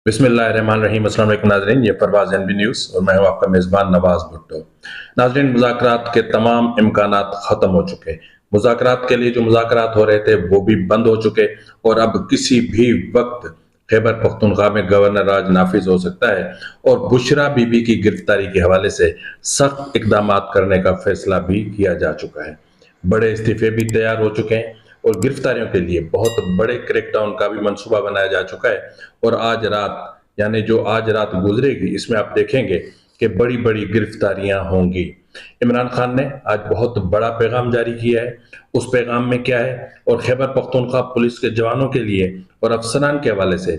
बिस्मिल्लाहिर्रहमानिर्रहीम। अस्सलाम वालेकुम नाज़रीन, ये परवाज़ एनबी न्यूज़ और मैं हूँ आपका मेज़बान नवाज़ भुट्टो। नाज़रीन, मुज़ाकरात के तमाम इम्कानात ख़त्म हो चुके। मुज़ाकरात के लिए जो मुज़ाकरात हो रहे थे वो भी बंद हो चुके और अब किसी भी वक्त खैबर पख्तूनख्वा में गवर्नर राज नाफिज हो सकता है और बुशरा बीबी की गिरफ्तारी के हवाले से सख्त इक़दामात करने का फैसला भी किया जा चुका है। बड़े इस्तीफ़े भी तैयार हो चुके हैं और गिरफ्तारियों के लिए बहुत बड़े क्रैकडाउन का भी मंसूबा बनाया जा चुका है। और आज रात, यानी जो आज रात गुजरेगी, इसमें आप देखेंगे कि बड़ी बड़ी गिरफ्तारियां होंगी। इमरान खान ने आज बहुत बड़ा पैगाम जारी किया है। उस पैगाम में क्या है और खैबर पख्तूनख्वा पुलिस के जवानों के लिए और अफसरान के हवाले से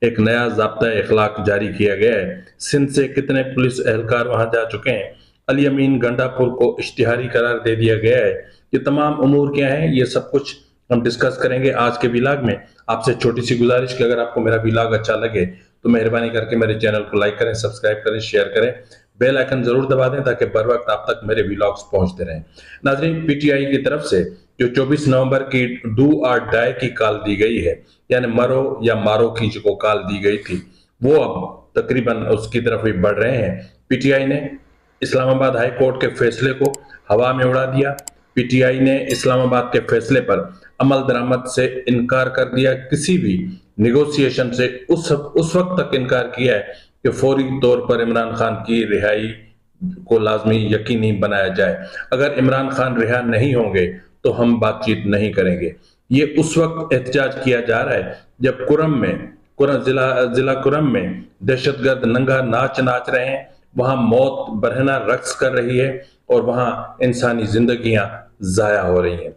एक नया ज़ाब्ता इखलाक जारी किया गया है। सिंध से कितने पुलिस एहलकार वहां जा चुके हैं, अली अमीन गंडापुर को इश्तिहारी करार दे दिया गया है। ये तमाम उमूर क्या हैं, ये सब कुछ हम डिस्कस करेंगे आज के व्लॉग में। आपसे छोटी सी गुजारिश कि अगर आपको मेरा व्लॉग अच्छा लगे तो मेहरबानी करके मेरे चैनल को लाइक करें, सब्सक्राइब करें, शेयर करें, बेल आइकन जरूर दबा दें ताकि बर वक्त आप तक मेरे व्लॉग्स पहुंचते रहें। नाजरीन, पीटीआई की तरफ से जो 24 नवंबर की डू और डाई की कॉल दी गई है, यानी मरो या मारो की जो कॉल दी गई थी, वो अब तकरीबन उसकी तरफ भी बढ़ रहे हैं। पीटीआई ने इस्लामाबाद हाई कोर्ट के फैसले को हवा में उड़ा दिया। पीटीआई ने इस्लामाबाद के फैसले पर अमल दरामद से इनकार कर दिया, किसी भी निगोशिएशन से उस वक्त तक इनकार किया है कि फौरी तौर पर इमरान खान की रिहाई को लाजमी यकीनी बनाया जाए। अगर इमरान खान रिहा नहीं होंगे तो हम बातचीत नहीं करेंगे। ये उस वक्त एहतजाज किया जा रहा है जब जिला कुरम में दहशतगर्द नंगा नाच नाच रहे हैं, वहां मौत बरहना रक्स कर रही है और वहां इंसानी जिंदगियां जाया हो रही हैं।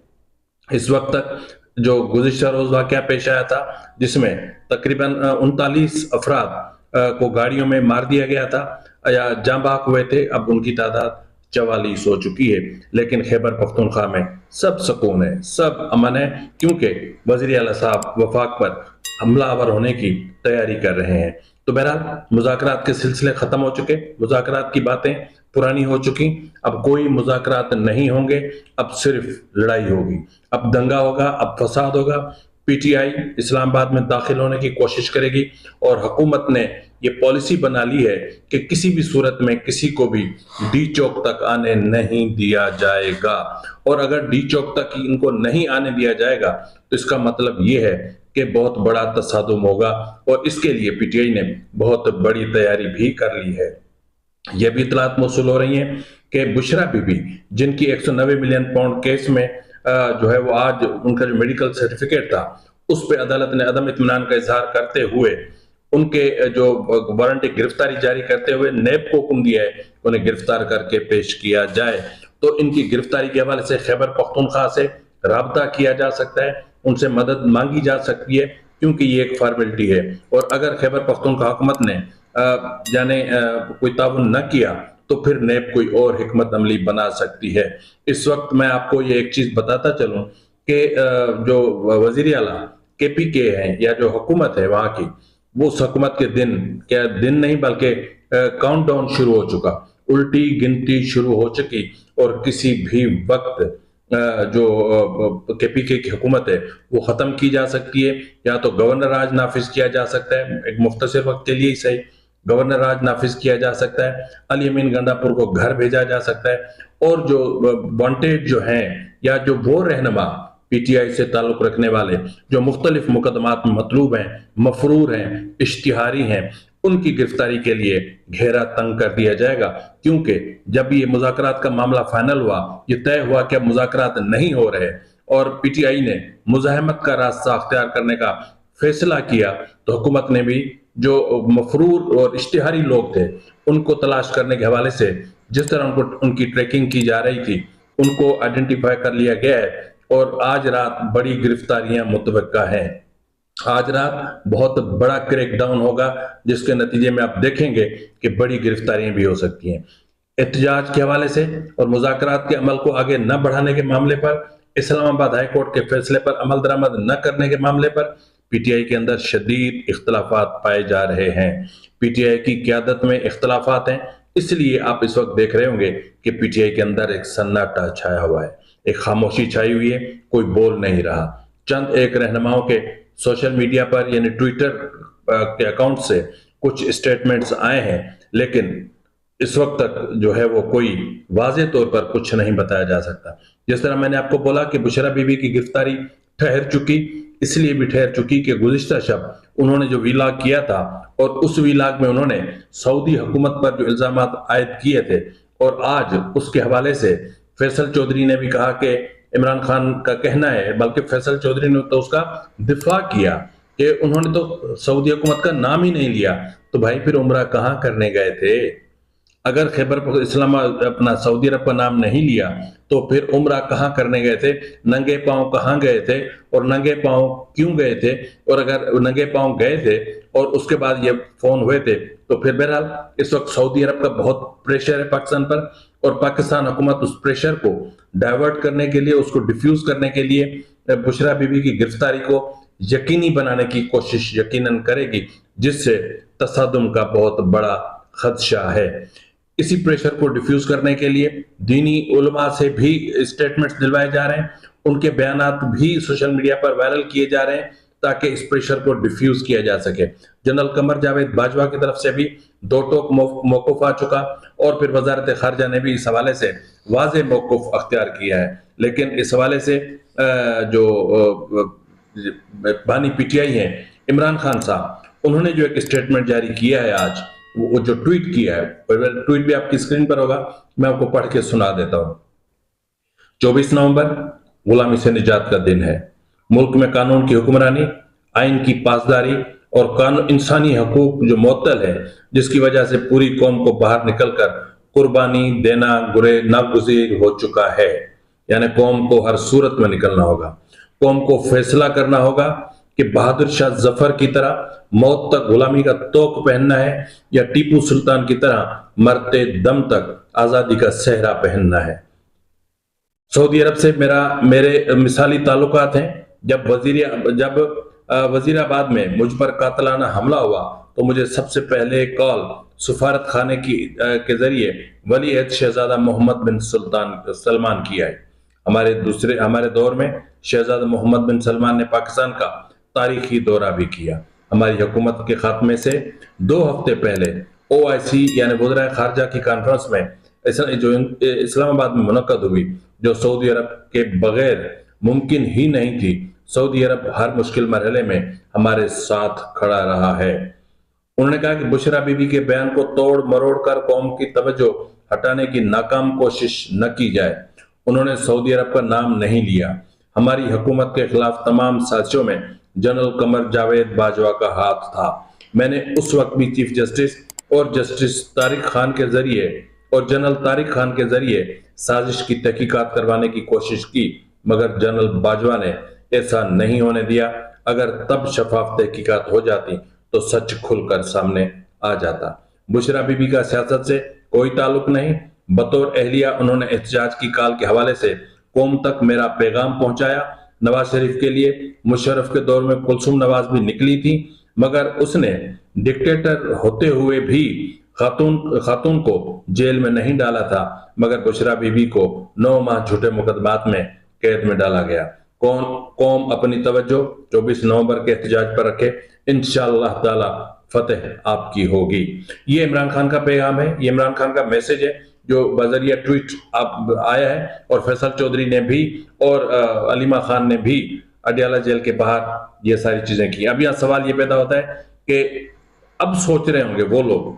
इस वक्त तक जो गुज़िश्ता रोज वाकया पेश आया था जिसमें तकरीबन 39 अफराद को गाड़ियों में मार दिया गया था या जाँ बाक हुए थे, अब उनकी तादाद 44 हो चुकी है। लेकिन खैबर पख्तूनख्वा में सब सुकून है, सब अमन है, क्योंकि वज़ीर आला साहब वफाक पर हमलावर होने की तैयारी कर रहे हैं। तो बहरहाल मुज़ाकरात के सिलसिले खत्म हो चुके, मुज़ाकरात की बातें पुरानी हो चुकी। अब कोई मुज़ाकरात नहीं होंगे, अब सिर्फ लड़ाई होगी, अब दंगा होगा, अब फसाद होगा। पीटीआई इस्लामाबाद में दाखिल होने की कोशिश करेगी और हुकूमत ने ये पॉलिसी बना ली है कि किसी भी सूरत में किसी को भी डी चौक तक आने नहीं दिया जाएगा। और अगर डी चौक तक इनको नहीं आने दिया जाएगा तो इसका मतलब ये है कि बहुत बड़ा तसादुम होगा और इसके लिए पीटीआई ने बहुत बड़ी तैयारी भी कर ली है। यह भी इतलात मौसूल हो रही हैं कि बुशरा बीबी, जिनकी 190 मिलियन पाउंड केस में जो है वो आज उनका जो मेडिकल सर्टिफिकेट था उस पर अदालत ने अदम इत्मीनान का इजहार करते हुए उनके जो वारंट गिरफ्तारी जारी करते हुए नैब को हुक्म दिया है उन्हें गिरफ्तार करके पेश किया जाए। तो इनकी गिरफ्तारी के हवाले से खैबर पख्तूनख्वा से राब्ता किया जा सकता है, उनसे मदद मांगी जा सकती है, क्योंकि ये एक फॉर्मेलिटी है। और अगर खैबर पख्तूनख्वा हुकूमत ने जाने कोई ताउन न किया तो फिर नैब कोई और हिकमत अमली बना सकती है। इस वक्त मैं आपको ये एक चीज बताता चलूं कि जो वजीर आला केपीके हैं या जो हुकूमत है वहां की, वो उस हुकूमत के दिन, क्या दिन नहीं बल्कि काउंटडाउन शुरू हो चुका, उल्टी गिनती शुरू हो चुकी और किसी भी वक्त जो केपीके की हुकूमत है वो खत्म की जा सकती है, या तो गवर्नर राज नाफिज किया जा सकता है, एक मुख्तसर वक्त के लिए ही सही गवर्नर राज नाफिज किया जा सकता है, अली अमीन गंडापुर को घर भेजा जा सकता है और जो वांटेड जो हैं या जो वो रहनुमा पीटीआई से ताल्लुक रखने वाले जो मुख्तलिफ मुकदमात में मतलूब हैं, मफरूर हैं, इश्तिहारी हैं, उनकी गिरफ्तारी के लिए घेरा तंग कर दिया जाएगा। क्योंकि जब ये मुज़ाकरात का मामला फाइनल हुआ, ये तय हुआ कि अब मुज़ाकरात नहीं हो रहे और पीटीआई ने मुज़ाहमत का रास्ता अख्तियार करने का फैसला किया, तो हुकूमत ने भी जो मफरूर और इश्तिहारी लोग थे उनको तलाश करने के हवाले से जिस तरह उनको उनकी ट्रैकिंग की जा रही थी उनको आइडेंटिफाई कर लिया गया है और आज रात बड़ी गिरफ्तारियां मुतवक्का हैं। आज रात बहुत बड़ा क्रैकडाउन होगा जिसके नतीजे में आप देखेंगे कि बड़ी गिरफ्तारियां भी हो सकती हैं। एहतजाज के हवाले से और मुज़ाकरात के अमल को आगे न बढ़ाने के मामले पर, इस्लामाबाद हाई कोर्ट के फैसले पर अमल दरामद न करने के मामले पर पीटीआई के अंदर शदीद इख्तलाफात पाए जा रहे हैं। पीटीआई की क़यादत में इख्तलाफात हैं, इसलिए आप इस वक्त देख रहे होंगे कि पीटीआई के अंदर एक सन्नाटा छाया हुआ है, एक खामोशी छाई हुई है, कोई बोल नहीं रहा। चंद एक रहनुमाओं के सोशल मीडिया पर यानी ट्विटर के अकाउंट से कुछ स्टेटमेंट्स आए हैं, लेकिन इस वक्त तक जो है वो कोई वाज़ेह तौर पर कुछ नहीं बताया जा सकता। जिस तरह मैंने आपको बोला कि बुशरा बीबी की गिरफ्तारी ठहर चुकी, इसलिए भी ठहर चुकी कि गुज़िश्ता शब उन्होंने जो वीलाग किया था और उस वीलाग में उन्होंने सऊदी हुकूमत पर जो इल्जामात आयद किए थे, और आज उसके हवाले से फैसल चौधरी ने भी कहा कि इमरान खान का कहना है, बल्कि फैसल चौधरी ने तो उसका दिफा किया कि उन्होंने तो सऊदी हुकूमत का नाम ही नहीं लिया। तो भाई फिर उम्रा कहाँ करने गए थे? अगर खैबर इस्लामा अपना सऊदी अरब का नाम नहीं लिया तो फिर उम्रा कहाँ करने गए थे? नंगे पांव कहाँ गए थे और नंगे पांव क्यों गए थे? और अगर नंगे पांव गए थे और उसके बाद ये फोन हुए थे, तो फिर बहरहाल इस वक्त सऊदी अरब का बहुत प्रेशर है पाकिस्तान पर, और पाकिस्तान हुकूमत उस प्रेशर को डाइवर्ट करने के लिए, उसको डिफ्यूज करने के लिए बुशरा बीबी की गिरफ्तारी को यकीनी बनाने की कोशिश यकीनन करेगी, जिससे तसादुम का बहुत बड़ा खदशा है। इसी प्रेशर को डिफ्यूज करने के लिए दीनी उलमा से भी स्टेटमेंट्स दिलवाए जा रहे हैं, उनके बयानात भी सोशल मीडिया पर वायरल किए जा रहे हैं ताकि इस प्रेशर को डिफ्यूज किया जा सके। जनरल कमर जावेद बाजवा की तरफ से भी दो टोक मौकूफ आ चुका, और फिर वजारत खारजा ने भी इस हवाले से वाज़े मौकूफ अख्तियार किया है। लेकिन इस हवाले से जो बानी पीटीआई हैं इमरान खान साहब, उन्होंने जो एक स्टेटमेंट जारी किया है आज, वो जो ट्वीट किया है, ट्वीट भी आपकी स्क्रीन पर होगा, मैं आपको पढ़ के सुना देता हूं। 24 नवंबर गुलामी से निजात का दिन है। मुल्क में कानून की हुक्मरानी, आइन की पासदारी और कानून इंसानी हकूक जो मुअत्तल है, जिसकी वजह से पूरी कौम को बाहर निकलकर कुर्बानी देना गुरे नागुज़ीर हो चुका है। यानी कौम को हर सूरत में निकलना होगा, कौम को फैसला करना होगा कि बहादुर शाह जफर की तरह मौत तक गुलामी का तोक पहनना है या टीपू सुल्तान की तरह मरते दम तक आजादी का सेहरा पहनना है। सऊदी अरब से मेरे मिसाली ताल्लुकात हैं। जब वजीराबाद में मुझ पर कातलाना हमला हुआ तो मुझे सबसे पहले कॉल सफारत खाने के जरिए वली अहद शहजादा मोहम्मद बिन सलमान किया है। हमारे दौर में शहजादा मोहम्मद बिन सलमान ने पाकिस्तान का तारीखी दौरा भी किया। हमारी हुकूमत के खात्मे से 2 हफ्ते पहले OIC यानी वज़ीर खारजा की कॉन्फ्रेंस में जो इस्लामाबाद में मुनक्कद हुई, जो सऊदी अरब के बगैर मुमकिन ही नहीं थी। सऊदी अरब हर मुश्किल मरहले में हमारे साथ खड़ा रहा है। उन्होंने कहा कि बुशरा बीबी के बयान को तोड़ मरोड़ कर कौम की तवज्जो हटाने की नाकाम कोशिश न की जाए। उन्होंने सऊदी अरब का नाम नहीं लिया। हमारी हुकूमत के खिलाफ तमाम साजिशों में जनरल कमर जावेद बाजवा का हाथ था। मैंने उस वक्त भी चीफ जस्टिस और जस्टिस तारिक खान के जरिए और जनरल तारिक खान के जरिए साजिश की तहकीकात करवाने की कोशिश की, मगर जनरल बाजवा ने ऐसा नहीं होने दिया। अगर तब शफाफ तहकीकात हो जाती तो सच खुलकर सामने आ जाता। बुशरा बीबी का सियासत से कोई ताल्लुक नहीं। बतौर अहलिया उन्होंने एहतजाज की काल के हवाले से कौम तक मेरा पैगाम पहुंचाया। नवाज शरीफ के लिए मुशर्रफ के दौर में कुलसुम नवाज भी निकली थी, मगर उसने डिक्टेटर होते हुए भी खातून को जेल में नहीं डाला था, मगर बुशरा बीबी को 9 माह झूठे मुकदमात में कैद में डाला गया। कौम अपनी तवज्जो 24 नवंबर के एहतजाज पर रखे, इंशाअल्लाह ताला फतेह आपकी होगी। ये इमरान खान का पैगाम है, ये इमरान खान का मैसेज है जो बजरिया ट्वीट आया है। और फैसल चौधरी ने भी और अलीमा खान ने भी अडियाला जेल के बाहर ये सारी चीजें की। अब यहाँ सवाल ये पैदा होता है कि अब सोच रहे होंगे वो लोग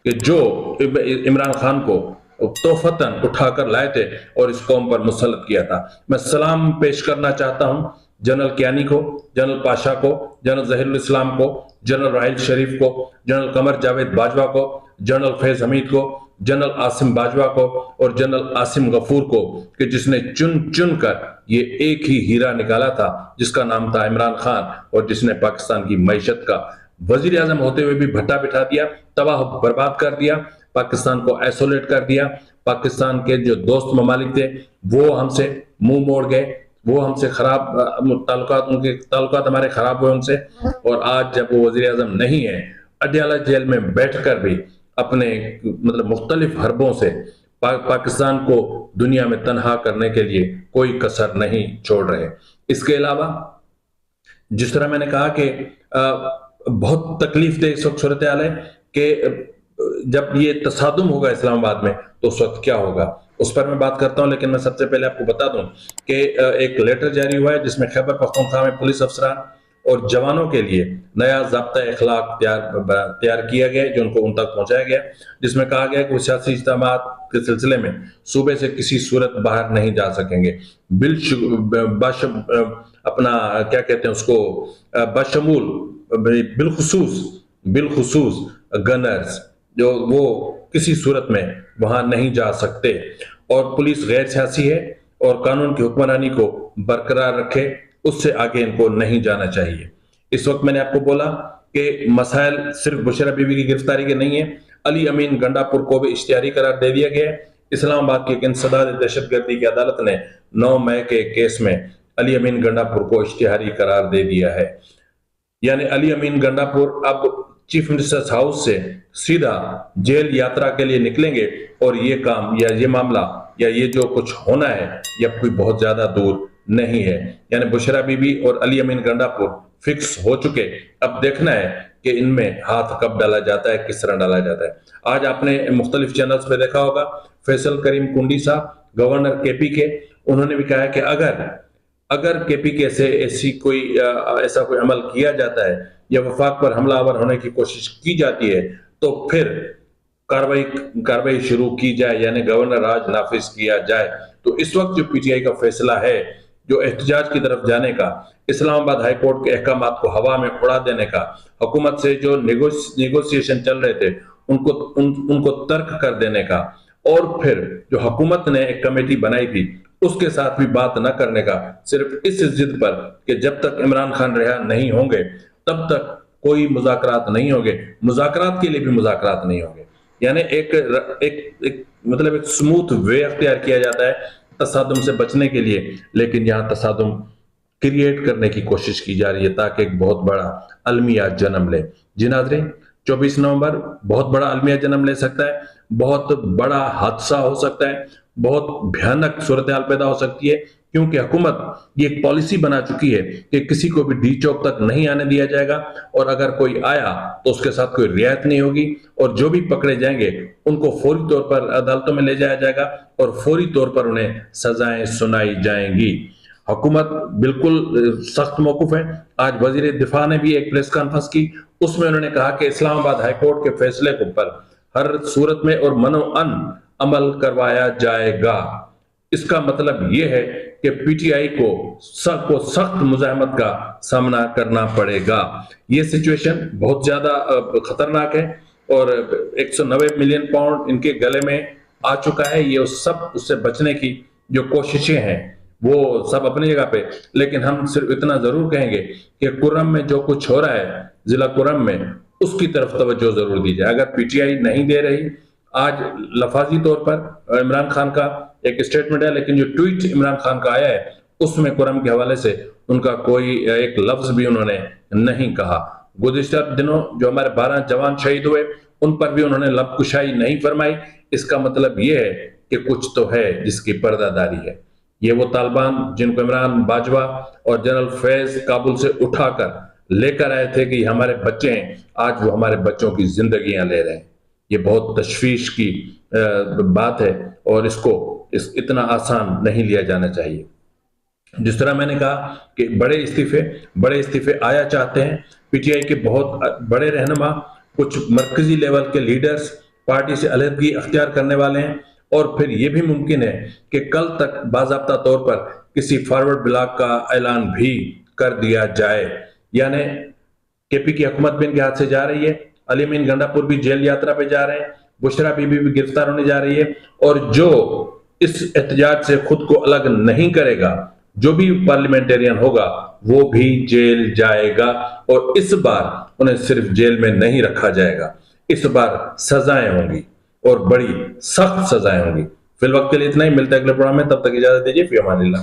कि जो इमरान खान को तोहफतन उठाकर लाए थे और इस कौम पर मुसल्लत किया था। मैं सलाम पेश करना चाहता हूं जनरल कियानी को, जनरल पाशा को, जनरल जहीरुल इस्लाम को, जनरल राहिल शरीफ को, जनरल कमर जावेद बाजवा को, जनरल फैज हमीद को, जनरल आसिम बाजवा को और जनरल आसिम गफूर को, कि जिसने चुन चुन कर ये एक ही हीरा निकाला था जिसका नाम था इमरान खान, और जिसने पाकिस्तान की मईशत का वजीर आजम होते हुए भी भट्टा बिठा दिया, तबाह बर्बाद कर दिया, पाकिस्तान को आइसोलेट कर दिया। पाकिस्तान के जो दोस्त ममालिक थे वो हमसे मुंह मोड़ गए, वो हमसे खराब ताल्लुकात, उनके ताल्लुकात हमारे खराब हुए उनसे। और आज जब वो वजीर आजम नहीं है, अडियाला जेल में बैठकर भी अपने मतलब मुख्तलिफ हरबों से पाकिस्तान को दुनिया में तनहा करने के लिए कोई कसर नहीं छोड़ रहे। इसके अलावा जिस तरह मैंने कहा कि बहुत तकलीफ दे इस वक्त सूरत हाल है कि जब ये तसादुम होगा इस्लामाबाद में तो उस वक्त क्या होगा, उस पर मैं बात करता हूं। लेकिन मैं सबसे पहले आपको बता दूं कि एक लेटर जारी हुआ है जिसमें खैबर पख्तूनख्वा में पुलिस अफसरान और जवानों के लिए नया ज़ाब्ता अखलाक तैयार किया गया, जो उन तक पहुंचाया गया, जिसमें कहा गया कि वो सियासी इज्तिमात के सिलसिले में सूबे से किसी सूरत बाहर नहीं जा सकेंगे। बिल अपना क्या कहते हैं उसको, बशमूल बिलखुसूस बिलखुसूस गनर्स, जो वो किसी सूरत में वहां नहीं जा सकते। और पुलिस गैर सियासी है और कानून की हुक्मरानी को बरकरार रखे, उससे आगे इनको नहीं जाना चाहिए। इस वक्त मैंने आपको बोला कि मसाइल सिर्फ बुशरा बीबी की गिरफ्तारी के नहीं है, अली अमीन गंडापुर को भी इश्तिहारी करार दे दिया गया है। इस्लामाबाद की एक इंसदाद दहशतगर्दी की अदालत ने 9 मई के केस में अली अमीन गंडापुर को इश्तिहारी करार दे दिया है। यानी अली अमीन गंडापुर अब चीफ मिनिस्टर्स हाउस से सीधा जेल यात्रा के लिए निकलेंगे और ये काम या ये मामला या ये जो कुछ होना है ये कोई बहुत ज्यादा दूर नहीं है। यानी बुशरा बीबी और अली अमीन गंडापुर फिक्स हो चुके। अब देखना है कि इनमें हाथ कब डाला जाता है, किस तरह डाला जाता है। आज आपने मुख्तलिफ चैनल्स पे देखा होगा फैसल करीम कुंडी साहब, गवर्नर केपी के, उन्होंने भी कहा है कि अगर केपी के से ऐसा कोई अमल किया जाता है या वफाक पर हमलावर होने की कोशिश की जाती है तो फिर कार्रवाई शुरू की जाए, यानी गवर्नर राज नाफिज किया जाए। तो इस वक्त जो पीटीआई का फैसला है, जो एहतजाज की तरफ जाने का, इस्लामाबाद हाई कोर्ट के अहकामात को हवा में उड़ा देने का, हुकूमत से जो नेगोशिएशन चल रहे थे उनको तर्क कर देने का, और फिर जो हुकूमत ने एक कमेटी बनाई थी उसके साथ भी बात न करने का, सिर्फ इस जिद पर कि जब तक इमरान खान रिहा नहीं होंगे तब तक कोई मुज़ाकरात नहीं होंगे, मुज़ाकरात के लिए भी मुज़ाकरात नहीं होंगे। यानी एक मतलब एक स्मूथ वे अख्तियार किया जाता है तसादुम से बचने के लिए, लेकिन यहाँ तसादुम क्रिएट करने की कोशिश की जा रही है ताकि एक बहुत बड़ा अलमिया जन्म ले। जी नाज़रीन, 24 नवंबर बहुत बड़ा अलमिया जन्म ले सकता है, बहुत बड़ा हादसा हो सकता है, बहुत भयानक सूरत हाल पैदा हो सकती है, क्योंकि हुकूमत ये एक पॉलिसी बना चुकी है कि किसी को भी डी चौक तक नहीं आने दिया जाएगा, और अगर कोई आया तो उसके साथ कोई रियायत नहीं होगी, और जो भी पकड़े जाएंगे उनको फौरी तौर पर अदालतों में ले जाया जाएगा और फौरी तौर पर उन्हें सजाएं सुनाई जाएंगी। हुकूमत बिल्कुल सख्त मौकूफ है। आज वजीर दिफा ने भी एक प्रेस कॉन्फ्रेंस की, उसमें उन्होंने कहा कि इस्लामाबाद हाईकोर्ट के फैसले को पर हर सूरत में और मनोअन अमल करवाया जाएगा। इसका मतलब यह है कि पीटीआई को सख्त मुजाहमत का सामना करना पड़ेगा। ये सिचुएशन बहुत ज्यादा खतरनाक है और 190 मिलियन पाउंड इनके गले में आ चुका है। ये उससे बचने की जो कोशिशें हैं वो सब अपनी जगह पे, लेकिन हम सिर्फ इतना जरूर कहेंगे कि कुर्रम में जो कुछ हो रहा है जिला कुर्रम में, उसकी तरफ तवज्जो जरूर दी जाए। अगर पीटीआई नहीं दे रही, आज लफाजी तौर पर इमरान खान का एक स्टेटमेंट है, लेकिन जो ट्वीट इमरान खान का आया है उसमें कुर्रम के हवाले से उनका कोई एक लफ्ज भी उन्होंने नहीं कहा। गुज़िश्ता दिनों जो हमारे 12 जवान शहीद हुए उन पर भी उन्होंने लबकुशाई नहीं फरमाई। इसका मतलब यह है कि कुछ तो है जिसकी पर्दादारी है। ये वो तालिबान जिनको इमरान बाजवा और जनरल फैज काबुल से उठाकर लेकर आए थे कि हमारे बच्चे हैं, आज वो हमारे बच्चों की जिंदगियां ले रहे हैं। ये बहुत तशवीश की बात है और इसको इतना आसान नहीं लिया जाना चाहिए। जिस तरह मैंने कहा कि बड़े इस्तीफे आया चाहते हैं। पीटीआई के बहुत बड़े रहनुमा, कुछ मरकजी लेवल के लीडर्स पार्टी से अलहदगी अख्तियार करने वाले हैं, और फिर यह भी मुमकिन है कि कल तक बाज़ाब्ता तौर पर किसी फॉरवर्ड ब्लॉक का ऐलान भी कर दिया जाए। यानी केपी की हुकूमत भी इनके हाथ से जा रही है, अली अमीन गंडापुर भी जेल यात्रा पे जा रहे हैं, बुशरा बीबी भी गिरफ्तार होने जा रही है, और जो इस एहतजाज से खुद को अलग नहीं करेगा, जो भी पार्लियामेंटेरियन होगा वो भी जेल जाएगा। और इस बार उन्हें सिर्फ जेल में नहीं रखा जाएगा, इस बार सजाएं होंगी और बड़ी सख्त सजाएं होंगी। फिलहाल वक्त के लिए इतना ही, मिलता है अगले प्रोग्राम में, तब तक इजाजत दीजिए। फी अमानिल्लाह।